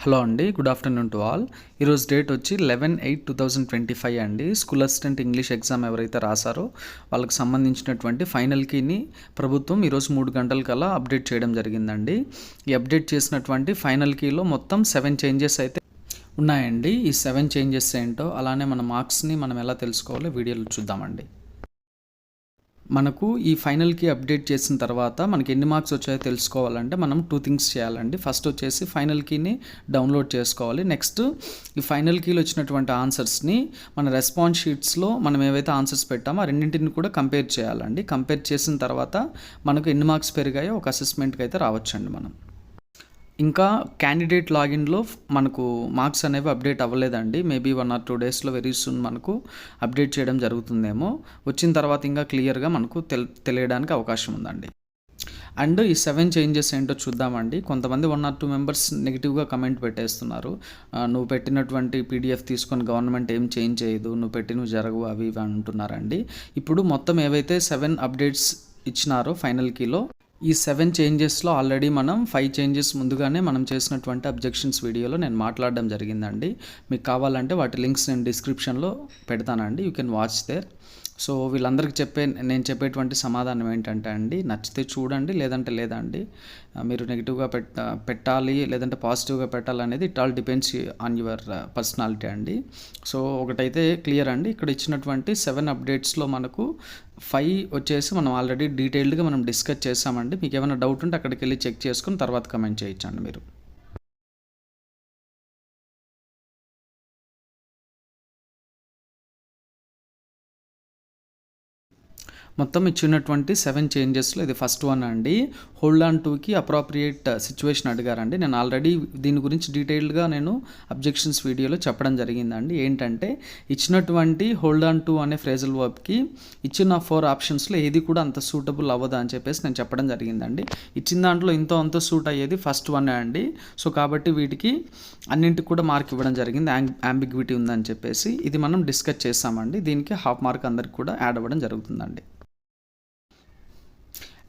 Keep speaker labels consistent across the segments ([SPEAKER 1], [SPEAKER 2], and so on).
[SPEAKER 1] Hello అండి, good afternoon to all. ఈరోజు date వచ్చి 11/8/2025 అండి. స్కూల్ అసిస్టెంట్ ఇంగ్లీష్ ఎగ్జామ్ ఎవరైతే రాసారో వాళ్ళకి సంబంధించినటువంటి ఫైనల్ కీని ప్రభుత్వం ఈరోజు 3 గంటలకల్లా అప్డేట్ చేయడం జరిగిందండి. ఈ అప్డేట్ చేసినటువంటి ఫైనల్ కీలో మొత్తం 7 చేంజెస్ అయితే ఉన్నాయండి. ఈ 7 చేంజెస్ ఏంటో, అలానే మన మార్క్స్ని మనం ఎలా తెలుసుకోవాలో వీడియోలో చూద్దామండి. మనకు ఈ ఫైనల్కి అప్డేట్ చేసిన తర్వాత మనకి ఎన్ని మార్క్స్ వచ్చాయో తెలుసుకోవాలంటే మనం 2 థింగ్స్ చేయాలండి. ఫస్ట్ వచ్చేసి ఫైనల్ కీని డౌన్లోడ్ చేసుకోవాలి. నెక్స్ట్ ఈ ఫైనల్ కీలో వచ్చినటువంటి ఆన్సర్స్ని మన రెస్పాన్స్ షీట్స్లో మనం ఏవైతే ఆన్సర్స్ పెట్టామో ఆ రెండింటిని కూడా కంపేర్ చేయాలండి. కంపేర్ చేసిన తర్వాత మనకు ఎన్ని మార్క్స్ పెరిగాయో ఒక అసెస్మెంట్కి అయితే రావచ్చండి మనం. ఇంకా క్యాండిడేట్ లాగిన్లో మనకు మార్క్స్ అనేవి అప్డేట్ అవ్వలేదండి. మేబీ 1 or 2 డేస్లో వెరీ సూన్ మనకు అప్డేట్ చేయడం జరుగుతుందేమో. వచ్చిన తర్వాత ఇంకా క్లియర్గా మనకు తెలియడానికి అవకాశం ఉందండి. అండ్ ఈ 7 చేంజెస్ ఏంటో చూద్దామండి. కొంతమంది 1 or 2 మెంబర్స్ నెగిటివ్గా కమెంట్ పెట్టేస్తున్నారు. నువ్వు పెట్టినటువంటి పీడిఎఫ్ తీసుకొని గవర్నమెంట్ ఏం చేంజ్ చేయదు, నువ్వు పెట్టినవి జరగవు, అవి ఇవి అంటున్నారండి. ఇప్పుడు మొత్తం ఏవైతే 7 అప్డేట్స్ ఇచ్చినారో ఫైనల్ కీలో, ఈ 7 చేంజెస్లో ఆల్రెడీ మనం 5 చేంజెస్ ముందుగానే మనం చేసినటువంటి అబ్జెక్షన్స్ వీడియోలో నేను మాట్లాడడం జరిగిందండి. మీకు కావాలంటే వాటి లింక్స్ నేను డిస్క్రిప్షన్లో పెడతానండి. You can watch there. So వీళ్ళందరికీ నేను చెప్పేటువంటి సమాధానం ఏంటంటే అండి, నచ్చితే చూడండి, లేదంటే లేదండి. మీరు నెగిటివ్గా పెట్టాలి లేదంటే పాజిటివ్గా పెట్టాలనేది it all depends on your personality అండి. సో ఒకటైతే క్లియర్ అండి, ఇక్కడ ఇచ్చినటువంటి 7 అప్డేట్స్లో మనకు 5 వచ్చేసి మనం ఆల్రెడీ డీటెయిల్డ్గా మనం డిస్కస్ చేసామండి. మీకు ఏమైనా డౌట్ ఉంటే అక్కడికి వెళ్ళి చెక్ చేసుకుని తర్వాత కమెంట్ చేయొచ్చండి మీరు. మొత్తం ఇచ్చినటువంటి 7 చేంజెస్లో ఇది ఫస్ట్ వన్ అండి. హోల్డ్ ఆన్ టూకి అప్రోప్రియేట్ సిచ్యువేషన్ అడిగారండి. నేను ఆల్రెడీ దీని గురించి డీటెయిల్డ్గా నేను అబ్జెక్షన్స్ వీడియోలో చెప్పడం జరిగిందండి. ఏంటంటే ఇచ్చినటువంటి హోల్డ్ ఆన్ టూ అనే ఫ్రేజల్ వర్బ్కి ఇచ్చిన 4 ఆప్షన్స్లో ఏది కూడా అంత సూటబుల్ అవ్వదు అని చెప్పేసి నేను చెప్పడం జరిగిందండి. ఇచ్చిన దాంట్లో ఇంతో అంత సూట్ అయ్యేది ఫస్ట్ వన్ అండి. సో కాబట్టి వీటికి అన్నింటికి కూడా మార్క్ ఇవ్వడం జరిగింది. యాంబిగ్విటీ ఉందని చెప్పేసి ఇది మనం డిస్కస్ చేస్తామండి. దీనికి హాఫ్ మార్క్ అందరికి కూడా యాడ్ అవ్వడం జరుగుతుందండి.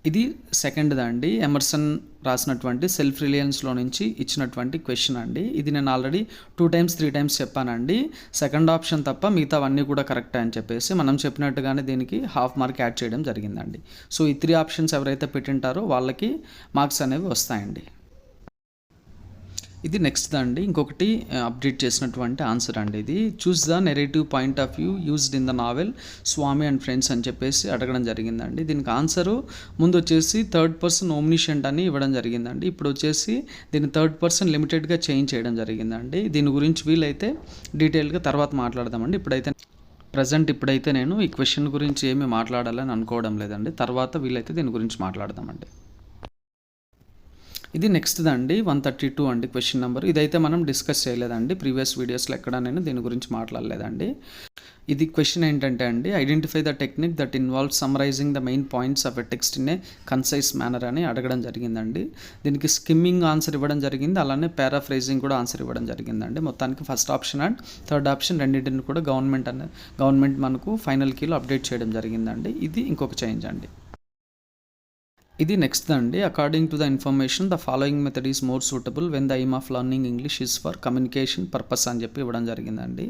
[SPEAKER 1] ఇది సెకండ్ది అండి. ఎమర్సన్ రాసినటువంటి సెల్ఫ్ రిలయన్స్లో నుంచి ఇచ్చినటువంటి క్వశ్చన్ అండి. ఇది నేను ఆల్రెడీ 2 times 3 times చెప్పానండి. సెకండ్ ఆప్షన్ తప్ప మిగతావన్నీ కూడా కరెక్టే అని చెప్పేసి మనం చెప్పినట్టుగానే దీనికి హాఫ్ మార్క్ యాడ్ చేయడం జరిగిందండి. సో ఈ 3 ఆప్షన్స్ ఎవరైతే పెట్టింటారో వాళ్ళకి మార్క్స్ అనేవి వస్తాయండి. ఇది నెక్స్ట్ అండి. ఇంకొకటి అప్డేట్ చేసినటువంటి ఆన్సర్ అండి. ఇది choose the narrative point of view used in the novel Swami and Friends అని చెప్పేసి అడగడం జరిగిందండి. దీనికి ఆన్సరు ముందు వచ్చేసి 3rd person ఓమ్నిషెంట్ అని ఇవ్వడం జరిగిందండి. ఇప్పుడు వచ్చేసి దీన్ని 3rd person లిమిటెడ్గా చేంజ్ చేయడం జరిగిందండి. దీని గురించి వీలైతే డీటెయిల్గా తర్వాత మాట్లాడదామండి. ఇప్పుడైతే నేను ఈ క్వశ్చన్ గురించి ఏమీ మాట్లాడాలని అనుకోవడం లేదండి. తర్వాత వీలైతే దీని గురించి మాట్లాడదామండి. ఇది నెక్స్ట్ అండి 132 అండి క్వశ్చన్ నెంబర్. ఇదైతే మనం డిస్కస్ చేయలేదండి ప్రీవియస్ వీడియోస్లో ఎక్కడ నేను దీని గురించి మాట్లాడలేదండి. ఇది క్వశ్చన్ ఏంటంటే అండి, identify the technique that involve summarising the main points of a text in a concise manner అని అడగడం జరిగిందండి. దీనికి స్కిమ్మింగ్ ఆన్సర్ ఇవ్వడం జరిగింది, అలానే పారాఫ్రేజింగ్ కూడా ఆన్సర్ ఇవ్వడం జరిగిందండి. మొత్తానికి first option and third option రెండింటిని కూడా గవర్నమెంట్ మనకు ఫైనల్ కీలో అప్డేట్ చేయడం జరిగిందండి. ఇది ఇంకొక చేంజ్ అండి. ఇది నెక్స్ట్ అండి. According to the information the following method is more suitable when the aim of learning English is for communication purpose అని చెప్పి ఇవ్వడం జరిగిందండి.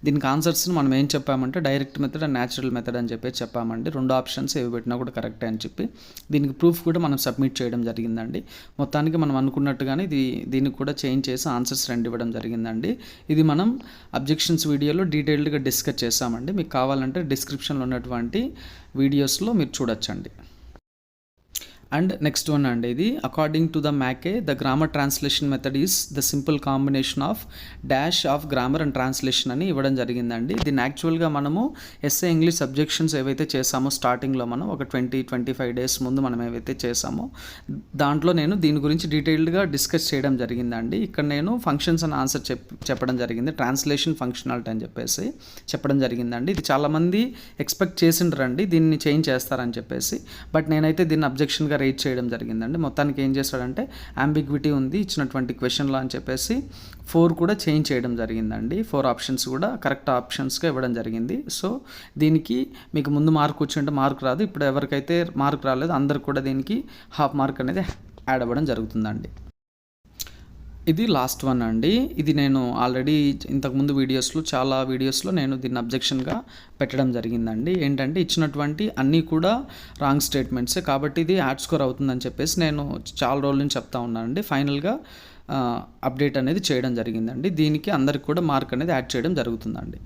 [SPEAKER 1] దీనికి ఆన్సర్స్ని మనం ఏం చెప్పామంటే direct method and natural method అని చెప్పి చెప్పామండి. 2 ఆప్షన్స్ ఏవి పెట్టినా కూడా కరెక్టే అని చెప్పి దీనికి ప్రూఫ్ కూడా మనం సబ్మిట్ చేయడం జరిగిందండి. మొత్తానికి మనం అనుకున్నట్టుగానే దీనికి కూడా చేంజ్ చేసి ఆన్సర్స్ 2 ఇవ్వడం జరిగిందండి. ఇది మనం అబ్జెక్షన్స్ వీడియోలో డీటెయిల్డ్గా డిస్కస్ చేసామండి. మీకు కావాలంటే డిస్క్రిప్షన్లో ఉన్నటువంటి వీడియోస్లో మీరు చూడొచ్చండి. అండ్ నెక్స్ట్ వన్ అండి. ఇది according to the Mackey the grammar translation method is the simple combination of dash of grammar and translation అని ఇవ్వడం జరిగిందండి. దీన్ని యాక్చువల్గా మనము ఎస్ఏ ఇంగ్లీష్ సబ్జెక్షన్స్ ఏవైతే చేసామో స్టార్టింగ్లో మనం ఒక 20-25 days ముందు మనం ఏవైతే చేసామో దాంట్లో నేను దీని గురించి డీటెయిల్డ్గా డిస్కస్ చేయడం జరిగిందండి. ఇక్కడ నేను ఫంక్షన్స్ అని ఆన్సర్ చెప్పడం జరిగింది, ట్రాన్స్లేషన్ ఫంక్షనాలిటీ అని చెప్పేసి చెప్పడం జరిగిందండి. ఇది చాలామంది ఎక్స్పెక్ట్ చేసిండ్రండి దీన్ని చేంజ్ చేస్తారని చెప్పేసి, బట్ నేనైతే దీన్ని అబ్జెక్షన్గా రైట్ చేయడం జరిగిందండి. మొత్తానికి ఏం చేస్తాడంటే యాంబిగ్విటీ ఉంది ఇచ్చినటువంటి క్వశ్చన్లో అని చెప్పేసి 4 కూడా చేంజ్ చేయడం జరిగిందండి. 4 ఆప్షన్స్ కూడా కరెక్ట్ ఆప్షన్స్గా ఇవ్వడం జరిగింది. సో దీనికి మీకు ముందు మార్క్ వచ్చింటే మార్క్ రాదు. ఇప్పుడు ఎవరికైతే మార్క్ రాలేదు అందరికి కూడా దీనికి హాఫ్ మార్క్ అనేది యాడ్ అవ్వడం జరుగుతుందండి. ఇది లాస్ట్ వన్ అండి. ఇది నేను ఆల్రెడీ ఇంతకుముందు చాలా వీడియోస్‌లో నేను దీన్ని అబ్జెక్షన్‌గా పెట్టడం జరిగిందండి. ఏంటంటే ఇచ్చినటువంటి అన్నీ కూడా రాంగ్ స్టేట్మెంట్సే. కాబట్టి ఇది యాడ్ స్కోర్ అవుతుందని చెప్పేసి నేను చాలా రోజుల నుంచి చెప్తా ఉన్నానండి. ఫైనల్‌గా అప్డేట్ అనేది చేయడం జరిగిందండి. దీనికి అందరికి కూడా మార్క్ అనేది యాడ్ చేయడం జరుగుతుందండి.